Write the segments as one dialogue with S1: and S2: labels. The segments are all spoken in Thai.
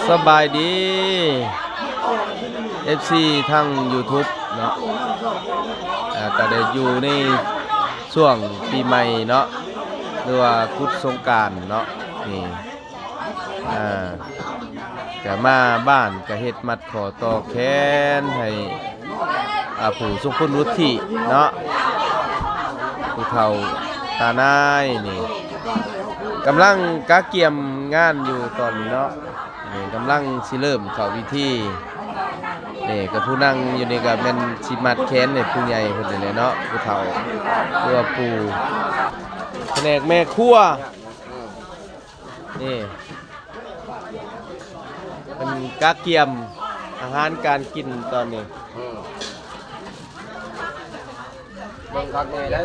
S1: สบายดี FC ทั้ง YouTube เนาะก็ได้อยู่ในช่วงปีใหม่เนาะหรือว่ากุศสงกรานต์เนาะนี่ก็มาบ้านก็เฮ็ดมัดขอต่อแขนให้ผู้ทรงคุณวุฒิเนาะผู้เฒ่าตานายนี่กำลังกะเกียมงานอยู่ตอนนี้เนาะนี่กำลังสิเริ่มเข้าพิธีนี่ก็ผู้นั่งอยู่นี่ก็แม่นสิมัดแขนนี่ผู้ใหญ่เพิ่นนี่แหละเนาะผู้เฒ่าหรือว่าปู่แผนกแม่ครัวนี่เป็นกะเกียมอาหารการกินตอนนี้
S2: บางครั้งนี่ได้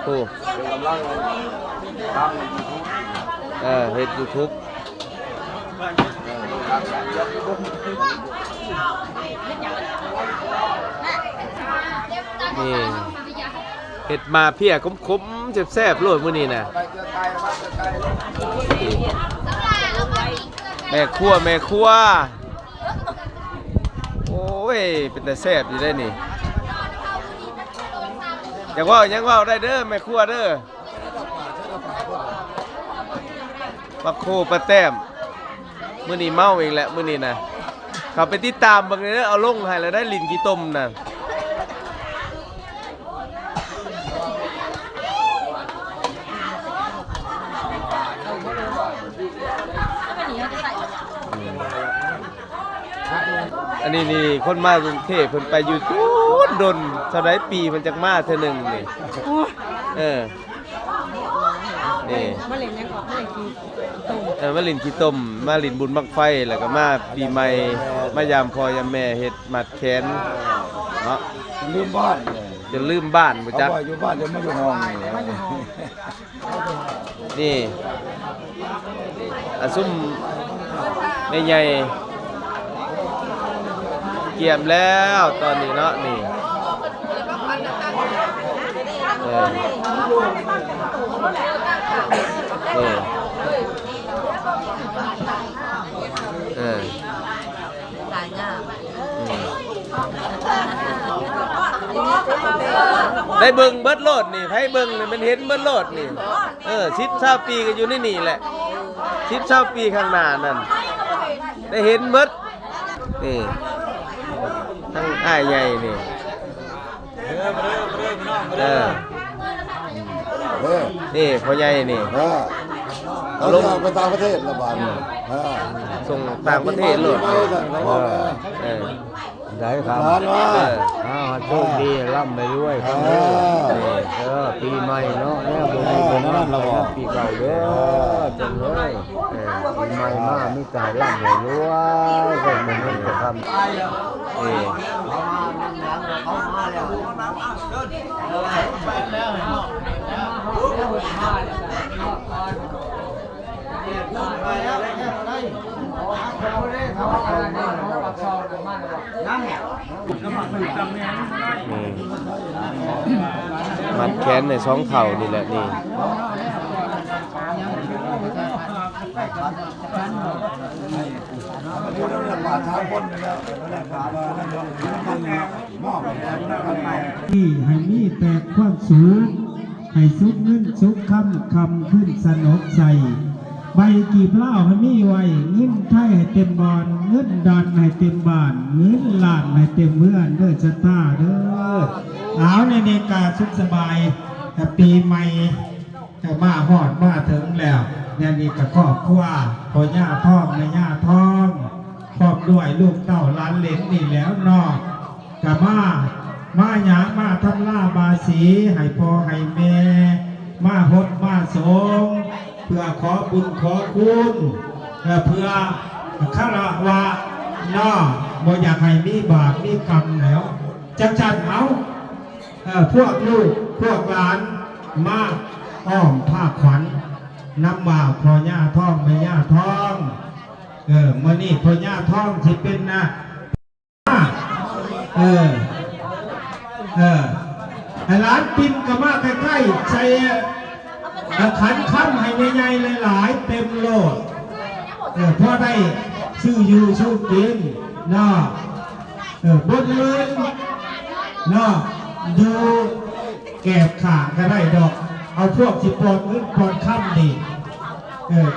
S2: ผู้เป็นกำลังทำ
S1: เฮ็ด YouTube นี่เฮ็ดมาเพียขมๆแซ่บๆโลดมื้อนี้น่ะแม่ครัวโอ้ยเป็นแต่แซ่บอยู่ได้นี่ยังว่าได้เด้อแม่ครัวเด้อปลาโคปลาแต้มมื้อนี้เมาอีกแล้วมื้อนี้นะเขาไปติดตามเบิ่งเด้อเอาลงให้แล้วได้ลิ้นกี่ต้มน่ะอันนี้นี่คนมากรุงเทพเพิ่นไปอยู่ดนเท่าไรปีมันจักมาเท่านึงนี่นี่มาเล่นยังก่อนมาเล่นขี้ต้มมาเล่นบุญบั้งไฟแล้วก็มาปีใหม่มายามพ่อยามแม่เฮ็ดมัดแขนเนาะ
S2: ลืมบ้าน
S1: จะลืมบ้านบ่จัก
S2: อยู่บ้านจะไม่อยู่ห้อง
S1: นี่ซุ่มใหญ่เกี่ยมแล้วตอนนี้เนาะนี่ได้เบิ่งเบิดโลดนี่ให้เบิ่งนี่มันเห็นเบิดโลดนี่10-20 ปีก็อยู่ในนี่แหละ10-20 ปีข้างหน้านั่นได้เห็นเบิดนี่ทั้งอ้ายใหญ่นี่นี่พ่อใหญ่นี่
S2: เอาลงไปต่างประเทศละบาท
S1: ส่งต่างประเทศเลย
S3: ได้ครับโชคดีร่ำไปด้วยครับปีใหม่เนาะเนี่ยบุญนั่นเราบอกปีเก่าเด้อจังเลยปีใหม่มามีใจร่ำไปด้วยก็มันไม่จะทำ
S1: มัดแขนในช่องเข่านี่แหละนี่
S4: ที่ให้มีแต่ความสูงให้สุขเงินสุขคำขึ้นสนกใส่ใบกีบเล่าให้มีไว้เงินไทยให้เต็มบอนเงินดอนให้เต็มบ้านเงินล้านให้เต็มเมื่อนเด้อชะตาเด้อเอาในเนกาสุขสบายปีใหม่จะมาหอดมาถึงแล้วเนี่ยนี่กับครอบครัวพ่อย่าท้องแม่ย่าท้องครอบด้วยลูกเต้าล้านเหลนนี่แล้วนอกกับมาหยางมาทำล่าบาสีให้พ่อให้แม่มาหดมาสงเพื่อขอบุญขอคุณเพื่อฆราวะน้อบ่อยากให้มีบาปมีกรรมแล้วจัดเอาพวกลูกพวกหลานมาอ้อมผ้าขวัญนำบ่าวพ่อย่าท้องแม่ย่าท้องมื่อนี้พ่อย่าท้องที่เป็นนะไอ้ร้านปินก็มาใกล้ๆใส่ ขันค่ำให้ใหญ่ๆหลายๆเต็มโลดพอได้ชื่ออยู่ชื่อกินเนาะบนเงินเนาะดูแก็บข่างก็ได้ดอกเอาพวกสิปอนเงินปอนค่ำนี่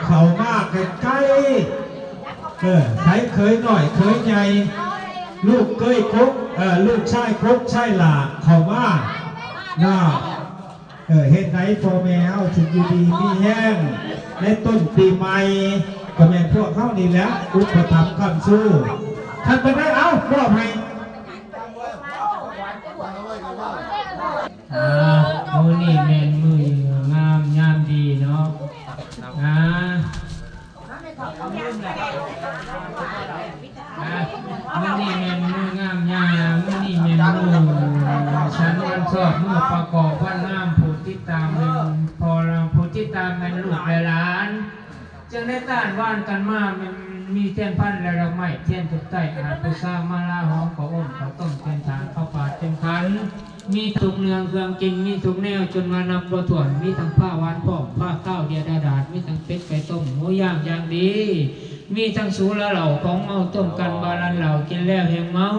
S4: เขามากใกล้ใช้เคยหน่อยเคยใหญ่ลูกเคยครบลูกชายครบชายหลาเขามากเนาะเฮ็ดไหนพ่อแม่เอาถึงอยู่ดีมีแห้งในต้นปีใหม่ก็แม่พวกเขานี่แหละอุปถัมภ์คำสู้ท่านไปได้เอามอบให้
S5: มือนี่แมนมืองามยามดีเนาะมือนี่แมนมืองามยามมือนี่แมนมือฉันวันสอบมือประกอบพันน้ำผู้ติดตามเป็นพอเราผู้ติดตามเป็นลูกหลานจึงได้ต้านว่านกันมามันมีเทียนพันและดอกไม้เทียนทุกใต้อาจไปสร้างมาลาหอมขออ้อมขอต้มเทียนฐานข้าวปาดเต็มขันมีทุกเนืองเครื่องกินมีทุกแนวจนมานับบ่ถ้วนมีทั้งผ้าหวานพร้อมผ้าข้าวเดียดาดาดมีทั้งเป็ดไก่ต้มหมูย่างอย่างดีมีทั้งสูละเหล่าของเมาต้มกันบาลันเหล่ากินแล้วแห่งเมา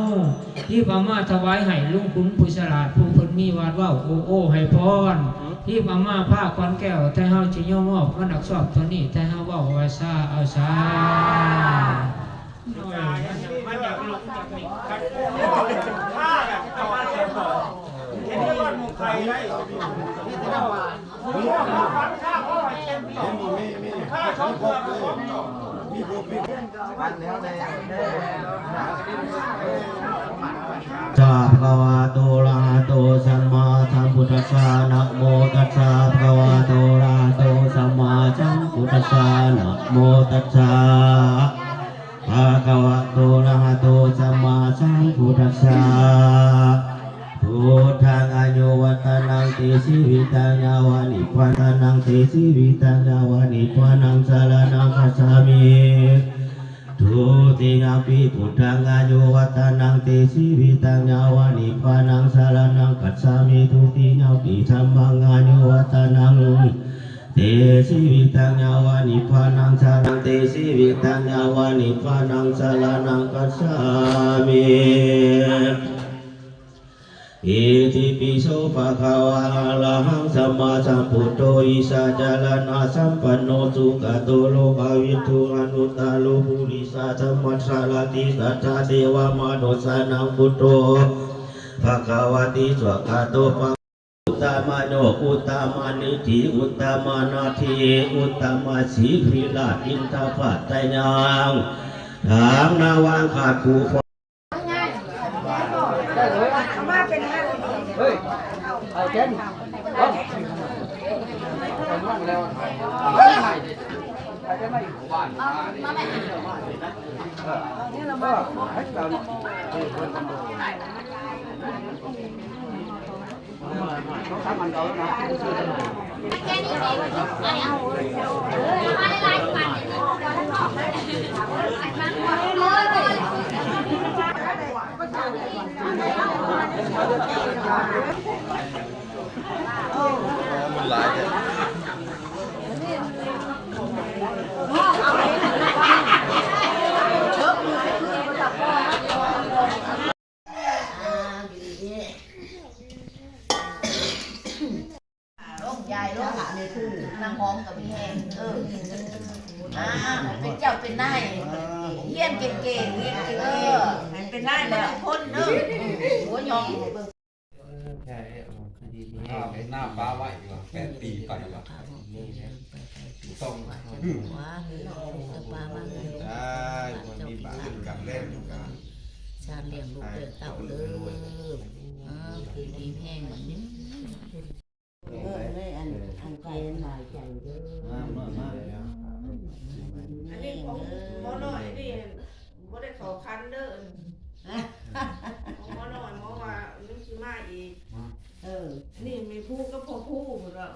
S5: ที่พม่าถวายให้ลุงขุนผู้ฉลาดผู้เพิ่นมีวาดว่าโอ้ให้พรที่พม่าผ้าควันแก้วแต่เฮาจิโยมอบก็นักสอบตัวนี้แต่เฮาเว้าว่าซาเอาซา
S3: สาภะวะโตอะระหะโตสัมมาสัมพุทธัสสะนะโมตัสสะภะคะวะโตอะระหะโตสัมมาสัมพุทธัสสะนะโมตัสสะภะคะวะโตอะระหะโตสัมมาสัมพุทธัสสะพุทธังอายุวัฒนังติสิวิตังยาวานิพพานังติสิวิตังยาวานิพพานังสารนังคัจฉามิทุติยมปิพุทธังอายุวัฒนังติสิวิตังยาวานิพพานังสารนังคัจฉามิทุติยมปิธัมมังอายุวัฒนังติสิวิตังยาวานิพพานังสารนังติสิวิตังยาวานิพพานังสารนังคัจฉามิอิติปิโสภะคะวะอะระหังสัมมาสัมพุทโธอิสาจาระนาสัมปันโนสุขโตโลกวิทูอนุตตโลภุริสาธัมมัสสารติสัทธาเทวมนุสสานังพุทโธภะคะวะติสวากาโตภะอุตตมะโนอุตตมะนิธิอุตตมะนาทีอุตตมะสีพิลาอินทปัตตยังถามนาวังขาดคู
S1: มันหลายเนี่ย
S6: ยายลูกหลานเลยคือนางหอมกับพี่แห้งเป็นเจ้าเป็นนายเฮียนเก่งๆเฮียนเก่งเป็นนายแล้วคนเนอะหัวยอง
S2: หน้าป้าไว้8 ปีไปว่ะต้อง
S6: ปลาบ้าง
S1: ได้มันมีบ้านกับเล่นกัน
S6: ชาเลี้ยงลูกเลี้ยงเต่าเลยดีแห้งเหมือนนี้เลยอันเกณฑ์หน่อยใจเด้อ
S7: อันนี้ของหมอหน่อยนี่บ่ได้ขอคันเด้อของหมอหน่อยหมอว่านึกสิมาอีกนี่มีผู้ก็พอผู้หมดแล้ว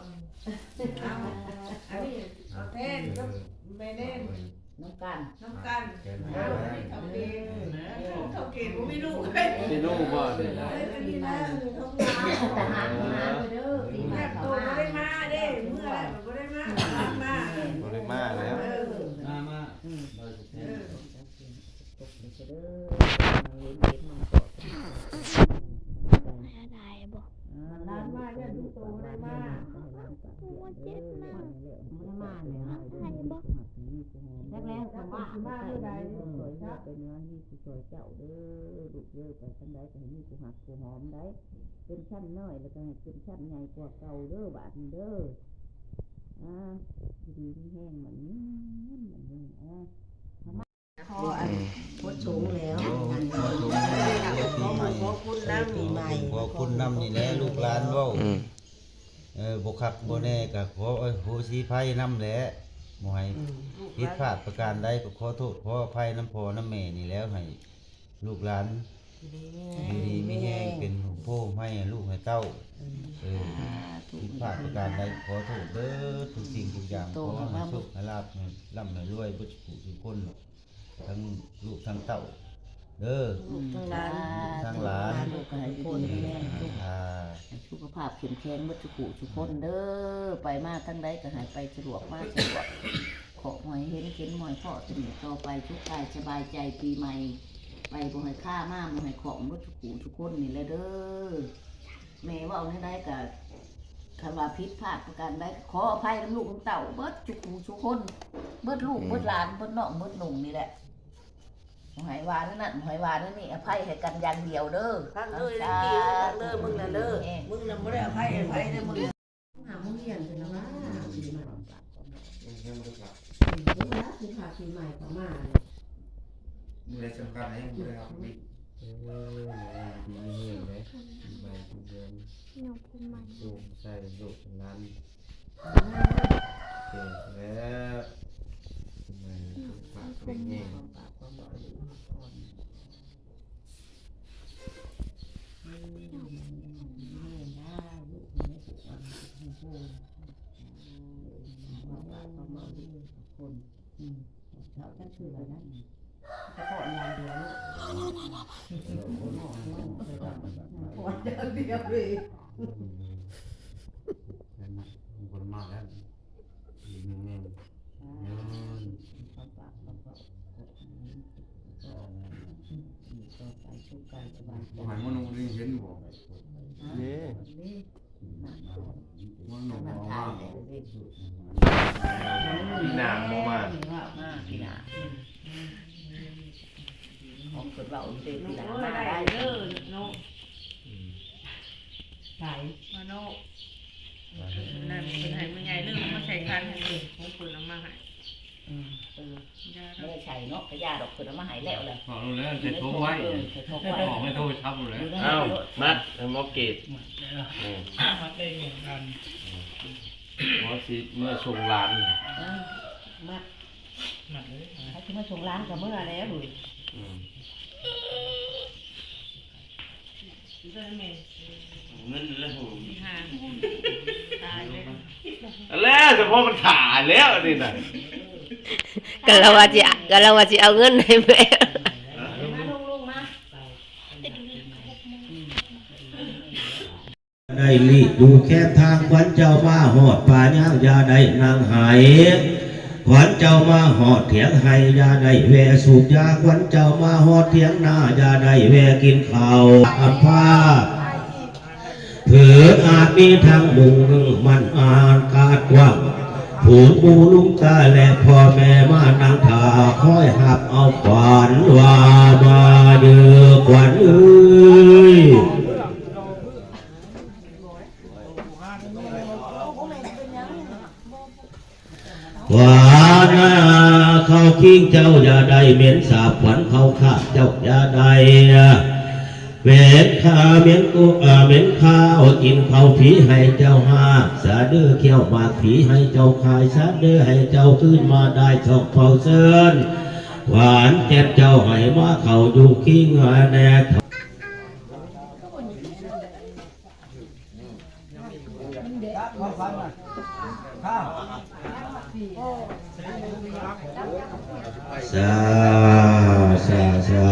S7: อันนี้เอาแทนก็ไม่เล่น
S6: น้ำกัน
S7: เอาให้เขาเกณฑ์เขาเกณฑ์บ่มีลูกเลย
S1: ที่นู่นบ่ได้
S7: อันนี้นะท้องนา
S6: แต่หาไปเด้อปีใหม่
S7: โตบ่ได้มาเด้เมื่อไรบ่ได้
S6: เด้อเห็นมันก็
S8: ได้บ่
S7: ร้านมาเนี่ยทุกตัวได้มา
S8: ว่าเจ็บมาก
S6: มาเลยฮะ
S8: ได้บ่
S6: แรกๆก็ว่า
S7: มาเมื่อใด
S6: เป็นว่านี่สิสวยเจ้าเด้อลูกเด้อไปทางใดก็ให้มีผู้หักผู้หอมได้เป็นชั้นน้อยแล้วก็ให้เป็นชั้นใหญ่กว่าเก่าเด้อบาดนี้เด้อดีที่แห้งมันนี่พออันพดสูงแล้วขอบคุณน้ำใหม่
S3: ขอคุณนำนี่แหละลูกหลานเว้าบ่คักบ่แน่ก็ขอโหสิภัยนำแหละบ่ให้ผิดพลาดประการใดก็ขอโทษขออภัยนำพ่อนำแม่นี่แล้วให้ลูกหลานดีๆมีแฮงเป็นโพให้ลูกให้เต้าผิดพลาดประการใดขอโทษเด้อทุกสิ่งทุกอย่างขอให้สุขให้ลาภให้ร่ำให้รวยเบิดทุกคนทั้งลูกทั้งเต้าเด้อ
S6: ทั้งร้านลูกให้คนแม่สุขภาพเข้มแข็งหมดทุกคนเด้อไปมาทั้งใดก็ให้ไปสะดวกมากสะดวกขอหอยเห็นหอยเพาะถึงต่อไปทุกกายสบายใจปีใหม่ไปบ่ให้ค่ามากบ่ให้ของหมดทุกคนนี่แหละเด้อแม่ว่าเอาในใดก็คำว่าผิดพลาดประการใดขออภัยลูกของเต่าเบิดทุกคนเบิดลูกเบิดหลานเบิดน้องเบิดหนุ่มนี่แหละหอยวานนั่นหอยวานนั่นนี่อภัยให้กันอย่างเดียวเด้อ
S7: ทั้งเลยทั้งกี่ทั้งเลยมึงน่ะเด้อมึงน่ะไม่ได้อภัยเด้อมึงหามึงเรียนกันนะว่าปีใหม่คือพาปีใหม่เข้ามา
S2: มือใดสำคัญให้มือใดครับบิ๊ก
S3: ดีนี่เลยใบเดือน
S8: หนูภูมิมัน
S3: ลูกใส่ลูกนั้นเก่งแล้วมาฝากเป็นแง่
S6: เขาจะคืออะไรนะจะขออย่างเดียวขออย่างเดียวเลย
S3: คนมากแล้วแง่หายมันนุ่งเห็นบ่นี่มันนุ่งออกมาปีหน้าโมมา
S6: ปีหน้าออกเกิดว่าอุเทนปีหน้า
S7: มา
S6: มา
S7: ได้
S6: ได้
S7: เด้อโนไหนมาโนนั่นเป็นให้มันใหญ่เรื่องมาใส่คันให้ของปืนเอามาให้
S6: ไม่ได้ใส่เนาะกระยาดอกเกิดมาหายแล้วเลย
S2: บอกรู้แล้วจะโทรไว้บอกไม่โทรทับรู้แล้ว
S1: เอ้ามัดมอเกต
S5: มาได้เหมือนกัน
S1: หมอสิเมื่อส่งร้าน
S5: มาเลย
S6: ถ้าที่มาส่งร้านกับเมื่อแล้วเลย
S1: เงินแล้ว
S7: ห่างตายเลย
S1: แล้วเฉพาะมันถ่ายแล้วนี่น่ะ
S9: ก็เราว่าจะเอาเงินให้แม่
S10: ได้ลีดูแค่ทางขวัญเจ้ามาหอดป่าย่างยาได้นางหายขวัญเจ้ามาหอดเถียงไห้ยาได้แวสูบยาขวัญเจ้ามาหอดเถียงหน้ายาได้แวกินข้าวอันผ้าเถืออาจมีทางมุงมันอาจกาดกว้างผูกมูลุงตาและพ่อแม่มานั่งท่าคอยหับเอาขวัญว่ามาเดือขวัญเอ้ยว่านาเขาคิงเจ้าอย่าได้เหม็นสาบขวัญเขาข้าเจ้าอย่าได้เหม็นข้าเหม็นกูเหม็นข้าวกินข้าวผีให้เจ้าหาสาเดือเขี้ยวหมากผีให้เจ้าขายสาเดือให้เจ้าขึ้นมาได้ชอบเผาเซินหวานเจ็บเจ้าให้มาเขาอยู่คิงแน่สาสาสา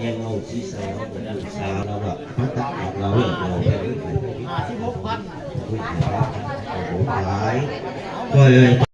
S10: ยังเอาที่ใส่เราเป็นลูกสาวเราแบบพัฒนาเราเรื่องเราไปเรื่อยๆ 56,000 โอ้โหหลายก็เลย